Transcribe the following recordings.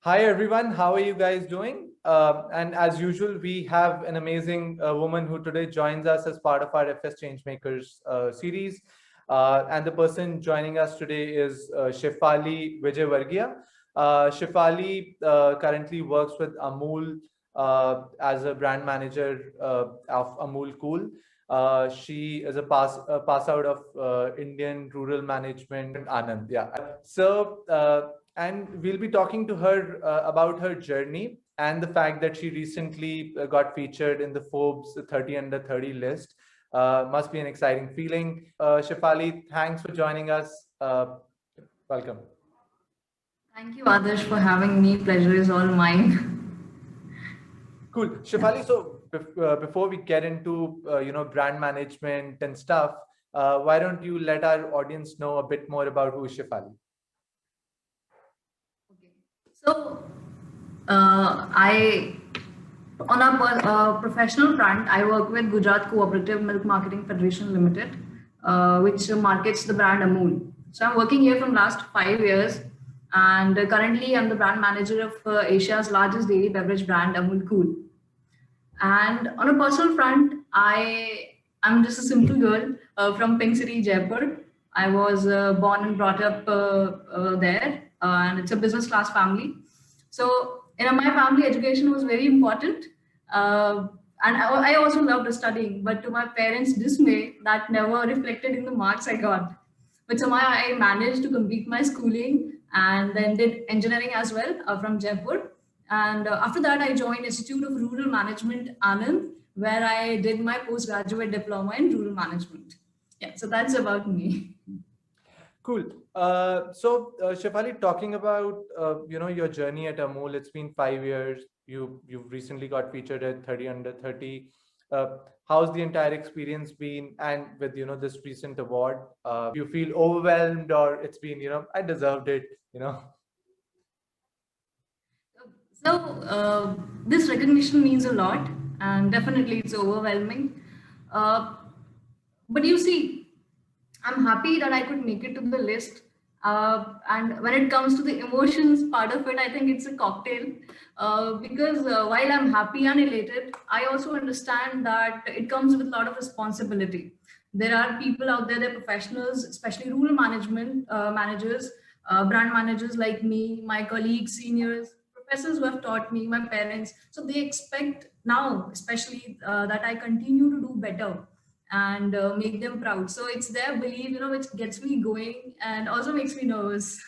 Hi everyone, how are you guys doing? And as usual, we have an amazing woman who today joins us as part of our FS Changemakers series. And the person joining us today is Shefali Vijaywargiya. Shefali currently works with Amul as a brand manager of Amul Kool. She is a pass out of Indian Rural Management Anand. Yeah. And we'll be talking to her about her journey and the fact that she recently got featured in the Forbes 30 under 30 list. Must be an exciting feeling. Shefali, thanks for joining us. Welcome. Thank you, Adarsh, for having me. Pleasure is all mine. Cool. Yeah. Shefali, so before we get into brand management and stuff, why don't you let our audience know a bit more about who is Shefali? Okay. So, I on a professional front, I work with Gujarat Cooperative Milk Marketing Federation Limited, which markets the brand Amul. So I'm working here from last 5 years, and currently I'm the brand manager of Asia's largest dairy beverage brand Amul Kool. And on a personal front, I'm just a simple girl from Pink City, Jaipur. I was born and brought up there, and it's a business class family. So in my family, education was very important, and I also loved studying. But to my parents' dismay, that never reflected in the marks I got. But somehow I managed to complete my schooling and then did engineering as well from Jaipur. And after that, I joined Institute of Rural Management, Anand, where I did my postgraduate diploma in rural management. Yeah, so that's about me. Cool. Shefali, talking about your journey at Amul, it's been 5 years. You've recently got featured at 30 under 30. How's the entire experience been? And with this recent award, you feel overwhelmed, or it's been I deserved it. You know. So this recognition means a lot, and definitely it's overwhelming. Uh, but you see, I'm happy that I could make it to the list. And when it comes to the emotions part of it, I think it's a cocktail. Because while I'm happy and elated, I also understand that it comes with a lot of responsibility. There are people out there, they're professionals, especially rural management managers, brand managers like me, my colleagues, seniors, professors who have taught me, my parents. So they expect now, especially that I continue to do better and make them proud. So it's their belief, which gets me going and also makes me nervous.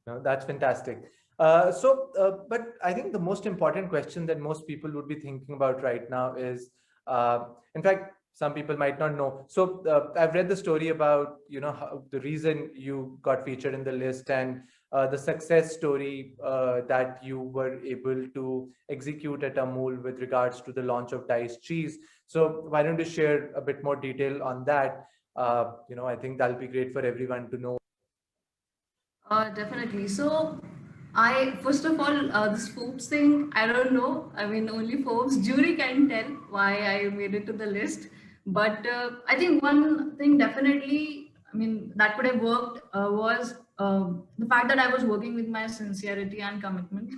No, that's fantastic. But I think the most important question that most people would be thinking about right now is, in fact, some people might not know. So I've read the story about, how, the reason you got featured in the list and the success story that you were able to execute at Amul with regards to the launch of diced cheese. So why don't you share a bit more detail on that? I think that'll be great for everyone to know. Definitely. So, I first of all, this Forbes thing, I don't know. I mean, only Forbes jury can tell why I made it to the list. But I think one thing definitely, I mean, that could have worked was the fact that I was working with my sincerity and commitment.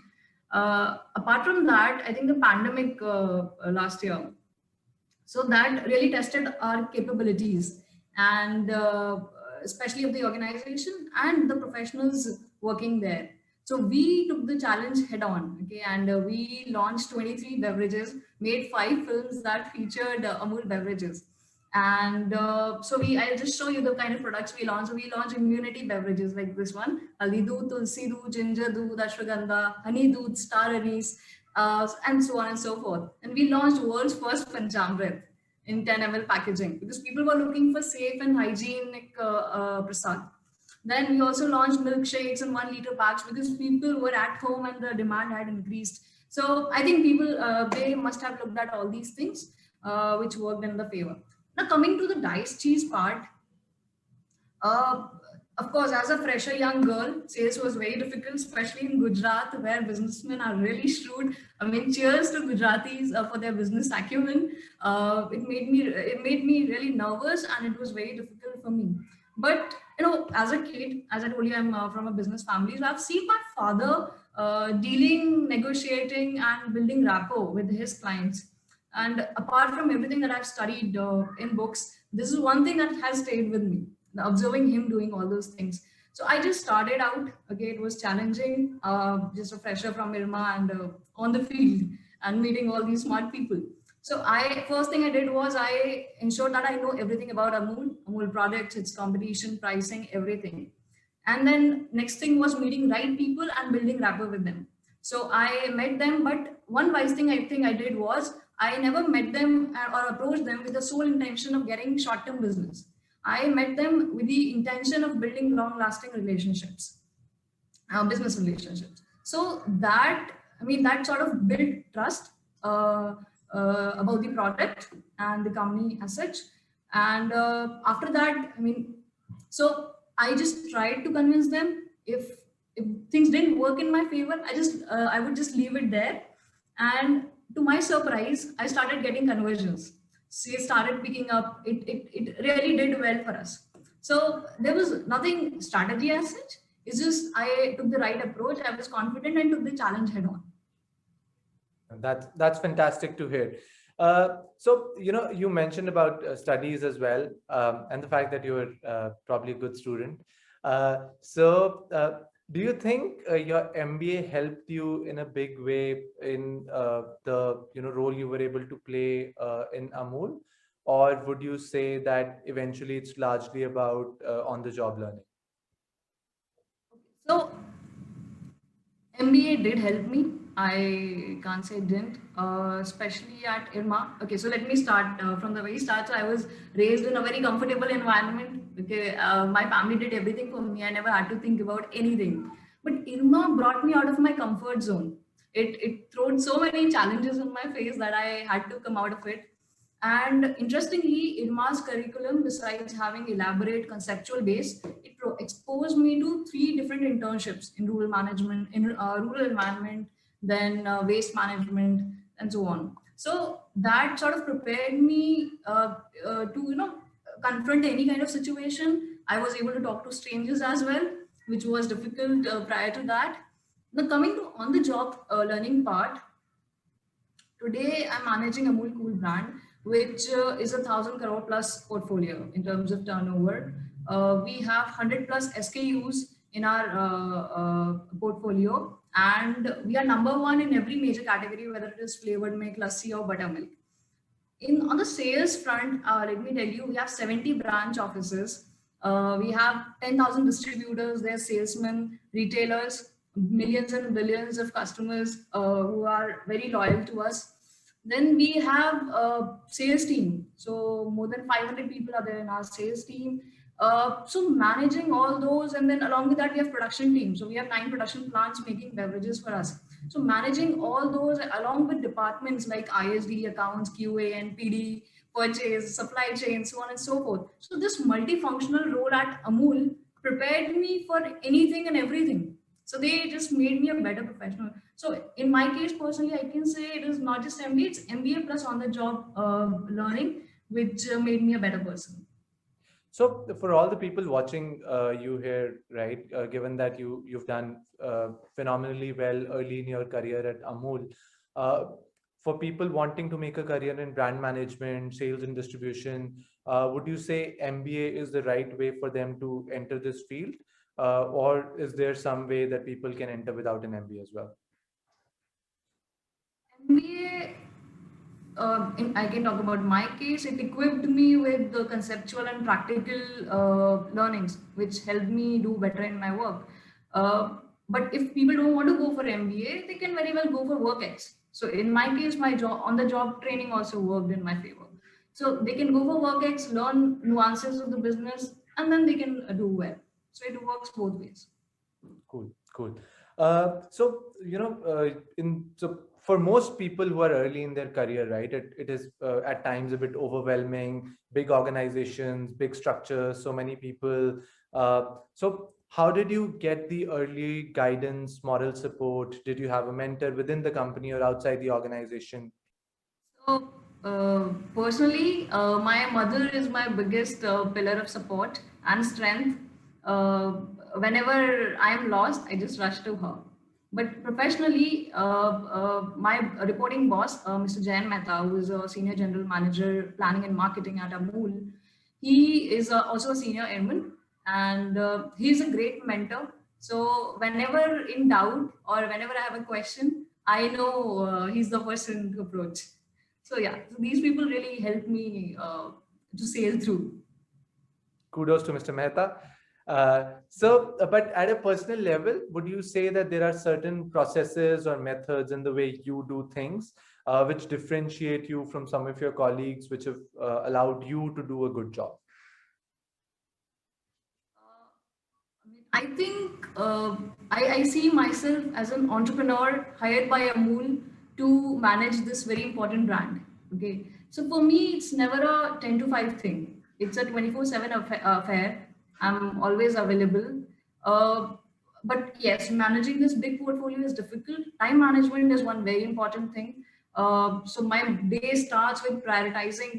Apart from that, I think the pandemic last year, so that really tested our capabilities and especially of the organization and the professionals working there. So we took the challenge head on, okay, and we launched 23 beverages, made 5 films that featured Amul beverages. And so I'll just show you the kind of products we launched. So we launched immunity beverages like this one: haldi doodh, tulsi doodh, ginger doodh, ashwagandha, honey doodh, star anise, and so on and so forth. And we launched world's first Panchamrit in 10 ml packaging because people were looking for safe and hygienic prasad. Then we also launched milkshakes in 1 liter packs because people were at home and the demand had increased. So I think people, they must have looked at all these things, which worked in the favor. Now coming to the diced cheese part, uh, of course, as a fresher young girl, sales was very difficult, especially in Gujarat, where businessmen are really shrewd. I mean, cheers to Gujaratis for their business acumen. It made me really nervous, and it was very difficult for me. But as a kid, as I told you, I'm from a business family, so I've seen my father dealing, negotiating, and building rapport with his clients. And apart from everything that I've studied in books, this is one thing that has stayed with me, observing him doing all those things. So I just started out. Okay, it was challenging, just a fresher from Irma and on the field and meeting all these smart people. So I first thing I did was I ensured that I know everything about Amul products, its competition, pricing, everything. And then next thing was meeting right people and building rapport with them. So I met them, but one wise thing I think I did was I never met them or approached them with the sole intention of getting short-term business. I met them with the intention of building long-lasting relationships, business relationships. So that, I mean, that sort of built trust about the product and the company as such. And after that, I mean, so I just tried to convince them. If things didn't work in my favor, I would just leave it there. And to my surprise, I started getting conversions. She started picking up. It really did well for us. So there was nothing strategy as such. It's just I took the right approach. I was confident and took the challenge head on. That's fantastic to hear. So, you mentioned about studies as well, and the fact that you were probably a good student. So, do you think your MBA helped you in a big way in the role you were able to play in Amul, or would you say that eventually it's largely about on-the-job learning? So MBA did help me. I can't say it didn't, especially at Irma. Okay, so let me start from the very start. So I was raised in a very comfortable environment. Okay, my family did everything for me. I never had to think about anything. But Irma brought me out of my comfort zone. It threw so many challenges on my face that I had to come out of it. And interestingly, IRMA's curriculum, besides having elaborate conceptual base, it exposed me to three different internships in rural management, in rural environment, then waste management, and so on. So that sort of prepared me to confront any kind of situation. I was able to talk to strangers as well, which was difficult prior to that. Now coming to on the job learning part, today, I'm managing Amul Kool brand, which is 1,000 crore plus portfolio in terms of turnover. We have 100 plus SKUs in our portfolio, and we are number one in every major category, whether it is flavored milk, lassi, or buttermilk. On the sales front, let me tell you, we have 70 branch offices. We have 10,000 distributors, their salesmen, retailers, millions and billions of customers who are very loyal to us. Then we have a sales team. So more than 500 people are there in our sales team. So managing all those, and then along with that, we have production team. So we have 9 production plants making beverages for us. So managing all those along with departments like ISD, accounts, QA, and PD, purchase, supply chain, so on and so forth. So this multifunctional role at Amul prepared me for anything and everything. So they just made me a better professional. So in my case personally, I can say it is not just MBA, it's MBA plus on the job learning, which made me a better person. So for all the people watching you here, right, given that you've done phenomenally well early in your career at Amul, uh, for people wanting to make a career in brand management, sales and distribution, would you say MBA is the right way for them to enter this field? Or is there some way that people can enter without an MBA as well? MBA, I can talk about my case. It equipped me with the conceptual and practical learnings, which helped me do better in my work. But if people don't want to go for MBA, they can very well go for WorkX. So in my case, my job on the job training also worked in my favor. So they can go for WorkX, learn nuances of the business, and then they can do well. So it works both ways. Cool, cool. So, for most people who are early in their career, right, it is at times a bit overwhelming, big organizations, big structures, so many people. So how did you get the early guidance, moral support? Did you have a mentor within the company or outside the organization? So, personally, my mother is my biggest pillar of support and strength. Uh, Whenever I am lost, I just rush to her. But professionally, my reporting boss, Mr. Jayan Mehta, who is a senior general manager, planning and marketing at Amul, he is also a senior airman, and he's a great mentor. So whenever in doubt or whenever I have a question, I know he's the person to approach. So yeah, so these people really help me to sail through. Kudos to Mr. Mehta. But at a personal level, would you say that there are certain processes or methods in the way you do things which differentiate you from some of your colleagues, which have allowed you to do a good job? I think I see myself as an entrepreneur hired by Amul to manage this very important brand. Okay. So for me, it's never a 10 to 5 thing. It's a 24/7 affair. I'm always available. Uh, but yes, managing this big portfolio is difficult. Time management is one very important thing. So my day starts with prioritizing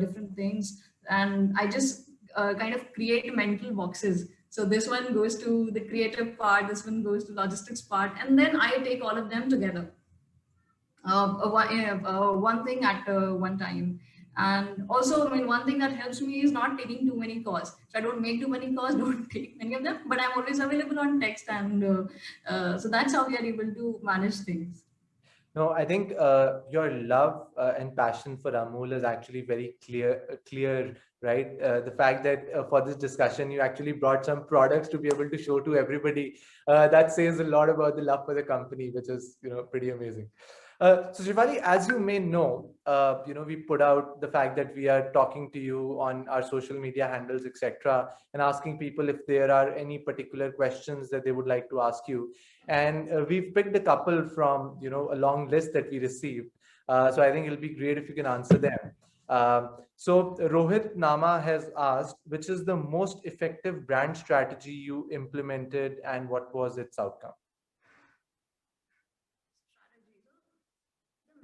different things, and I just kind of create mental boxes. So this one goes to the creative part, this one goes to logistics part, and then I take all of them together. One thing at one time. And also, I mean, one thing that helps me is not taking too many calls. So I don't make too many calls, don't take many of them, but I'm always available on text. And so that's how we are able to manage things. No, I think your love and passion for Amul is actually very clear, right? The fact that for this discussion, you actually brought some products to be able to show to everybody, that says a lot about the love for the company, which is, pretty amazing. So Shefali, as you may know, we put out the fact that we are talking to you on our social media handles, etc., and asking people if there are any particular questions that they would like to ask you. And we've picked a couple from, a long list that we received. So I think it'll be great if you can answer them. So Rohit Nama has asked, which is the most effective brand strategy you implemented and what was its outcome?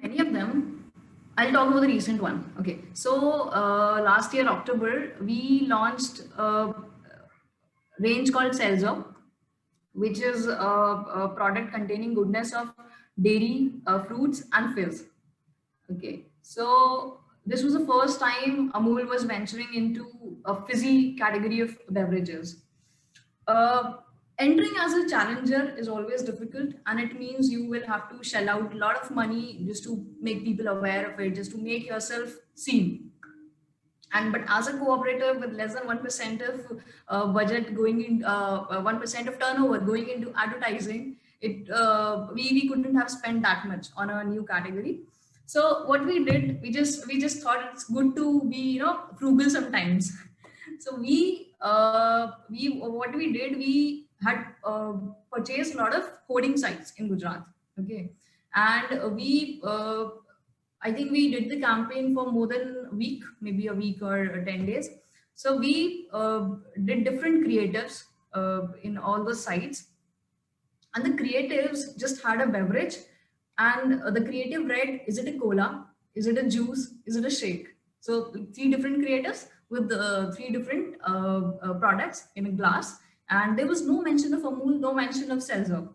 Many of them. I'll talk about the recent one. Okay. So last year, October, we launched a range called Selzo, which is a product containing goodness of dairy, fruits, and fizz. Okay, so this was the first time Amul was venturing into a fizzy category of beverages. Uh, Entering as a challenger is always difficult, and it means you will have to shell out a lot of money just to make people aware of it, just to make yourself seen. And but as a cooperative with less than 1% of budget going in, 1% of turnover going into advertising, we couldn't have spent that much on a new category. So what we did, we just thought it's good to be frugal sometimes. So we what we did, we had purchased a lot of coding sites in Gujarat. Okay, and we I think we did the campaign for more than a week, maybe a week or 10 days. So we did different creatives in all the sites, and the creatives just had a beverage, and the creative read, is it a cola, is it a juice, is it a shake? So three different creatives with three different products in a glass, and there was no mention of Amul, no mention of seltzer.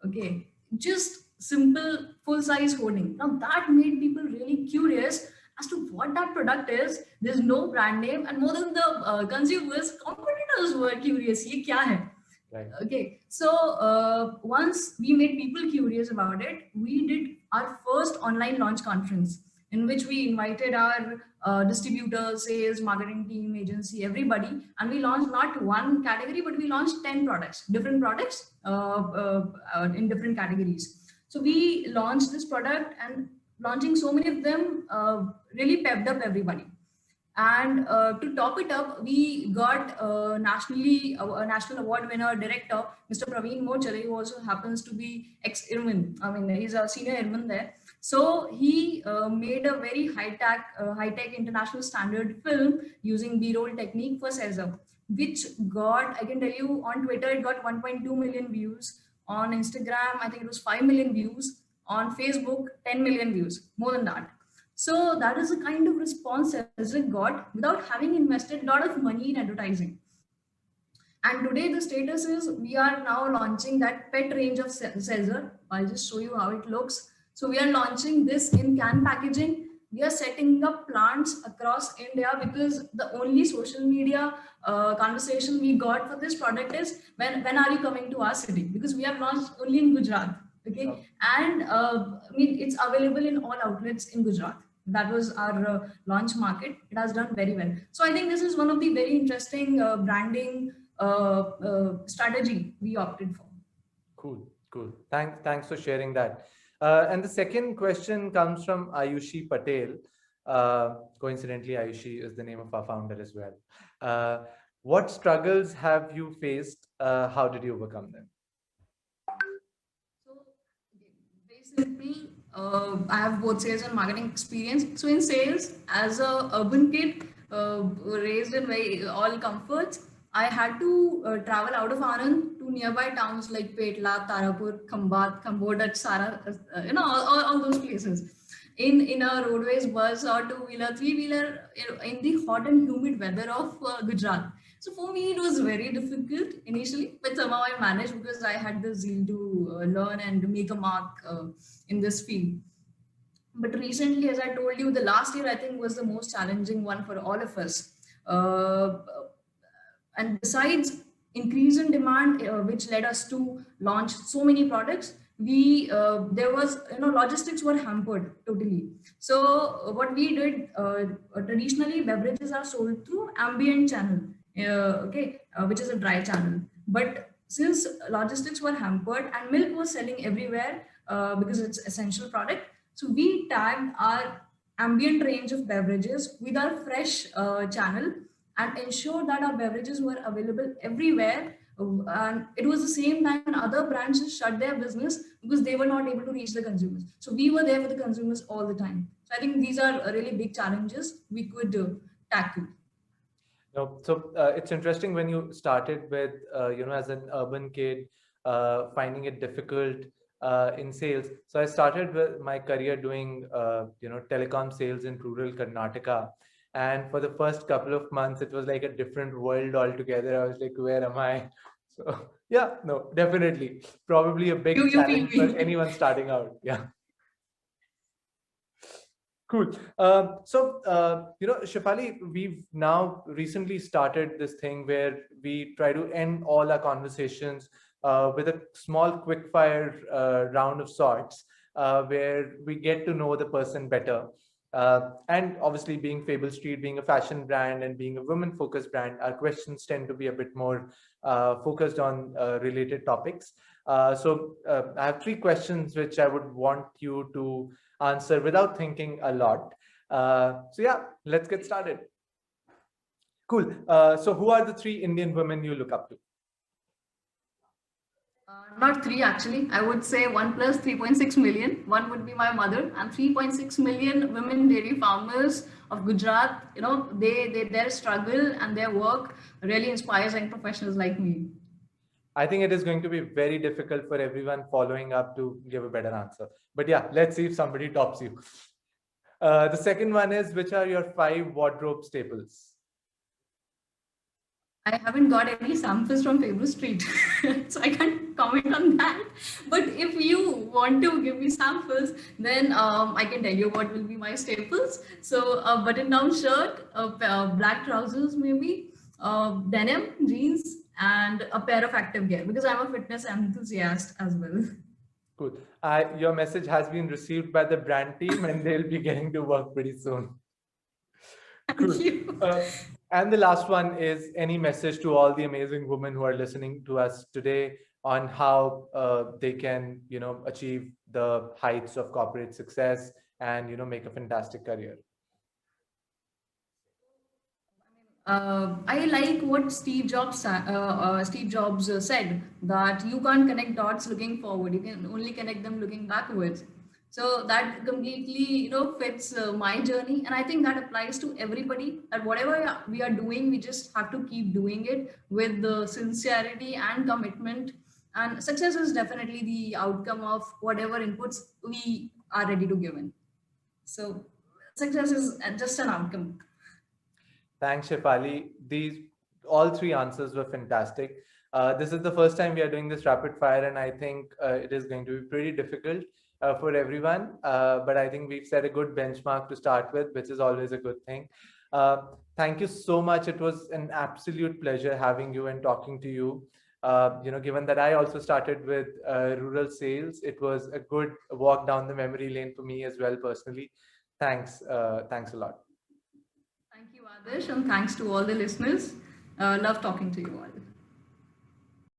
Okay, just simple full size hoarding. Now that made people really curious as to what that product is. There's no brand name, and more than the consumers, competitors were curious. Ye kya hai? Right. Okay, so once we made people curious about it, we did our first online launch conference in which we invited our distributors, sales, marketing team, agency, everybody, and we launched not one category, but we launched 10 products, different products in different categories. So we launched this product, and launching so many of them really pepped up everybody. And to top it up, we got a national award winner director, Mr. Praveen Mochale, who also happens to be ex-Irman. I mean, he's a senior Irman there. So he made a very high-tech international standard film using B-roll technique for Caesar, which got, I can tell you, on Twitter, it got 1.2 million views. On Instagram, I think it was 5 million views. On Facebook, 10 million views, more than that. So that is the kind of response Cedric got without having invested a lot of money in advertising. And today the status is we are now launching that pet range of seltzer. I'll just show you how it looks. So we are launching this in can packaging. We are setting up plants across India because the only social media conversation we got for this product is when are you coming to our city? Because we have launched only in Gujarat. Okay, Oh, and I mean it's available in all outlets in Gujarat. That was our launch market. It has done very well. So I think this is one of the very interesting branding strategy we opted for. cool, cool. Thanks for sharing that. And the second question comes from Ayushi Patel. Coincidentally, Ayushi is the name of our founder as well. Uh, what struggles have you faced? How did you overcome them? So very simple. I have both sales and marketing experience. So in sales, as a urban kid, raised in very all comforts, I had to travel out of Anand to nearby towns like Petla, Tarapur, Khambat, Kambod, Sara, all those places. In a roadways, bus or two-wheeler, three-wheeler, in the hot and humid weather of Gujarat. So for me, it was very difficult initially, but somehow I managed because I had the zeal to learn and make a mark in this field. But recently, as I told you, the last year I think was the most challenging one for all of us. Uh, and besides increase in demand, which led us to launch so many products, we there was logistics were hampered totally. So what we did traditionally, beverages are sold through ambient channel, okay, which is a dry channel. But since logistics were hampered and milk was selling everywhere because it's essential product, so we tagged our ambient range of beverages with our fresh channel and ensure that our beverages were available everywhere. And it was the same time when other brands just shut their business because they were not able to reach the consumers. So we were there for the consumers all the time. So I think these are really big challenges we could tackle. No, so it's interesting when you started with, as an urban kid, finding it difficult in sales. So I started with my career doing, telecom sales in rural Karnataka. And for the first couple of months, it was like a different world altogether. I was like, where am I? So, yeah, no, definitely. Probably a big You feel challenge for me. anyone starting out. Yeah. Cool. Shefali, we've now recently started this thing where we try to end all our conversations with a small quick-fire round of sorts, where we get to know the person better. And obviously, being Fable Street, being a fashion brand and being a women-focused brand, our questions tend to be a bit more focused on related topics. I have three questions which I would want you to answer without thinking a lot. Yeah, let's get started. Cool. So who are the three Indian women you look up to? Not three actually. I would say one plus 3.6 million. One would be my mother, and 3.6 million women dairy farmers of Gujarat. Their struggle and their work really inspires young professionals like me. I think it is going to be very difficult for everyone following up to give a better answer. But yeah, let's see if somebody tops you. The second one is, which are your five wardrobe staples? I haven't got any samples from Fable Street, so I can't comment on that. But if you want to give me samples, then I can tell you what will be my staples. So a button-down shirt, black trousers maybe, denim, jeans, and a pair of active gear because I'm a fitness enthusiast as well. Cool. Your message has been received by the brand team and they'll be getting to work pretty soon. Thank Cool. you. And the last one is any message to all the amazing women who are listening to us today on how they can, achieve the heights of corporate success and, make a fantastic career. I like what Steve Jobs said that you can't connect dots looking forward. You can only connect them looking backwards. So that completely, fits my journey, and I think that applies to everybody. That whatever we are doing, we just have to keep doing it with the sincerity and commitment. And success is definitely the outcome of whatever inputs we are ready to give in. So success is just an outcome. Thanks, Shefali. These all three answers were fantastic. This is the first time we are doing this rapid fire, and I think it is going to be pretty difficult for everyone. But I think we've set a good benchmark to start with, which is always a good thing. Uh, Thank you so much. It was an absolute pleasure having you and talking to you. Given that I also started with rural sales, it was a good walk down the memory lane for me as well personally. Thanks a lot. Thank you, Adarsh, and thanks to all the listeners. Love talking to you all.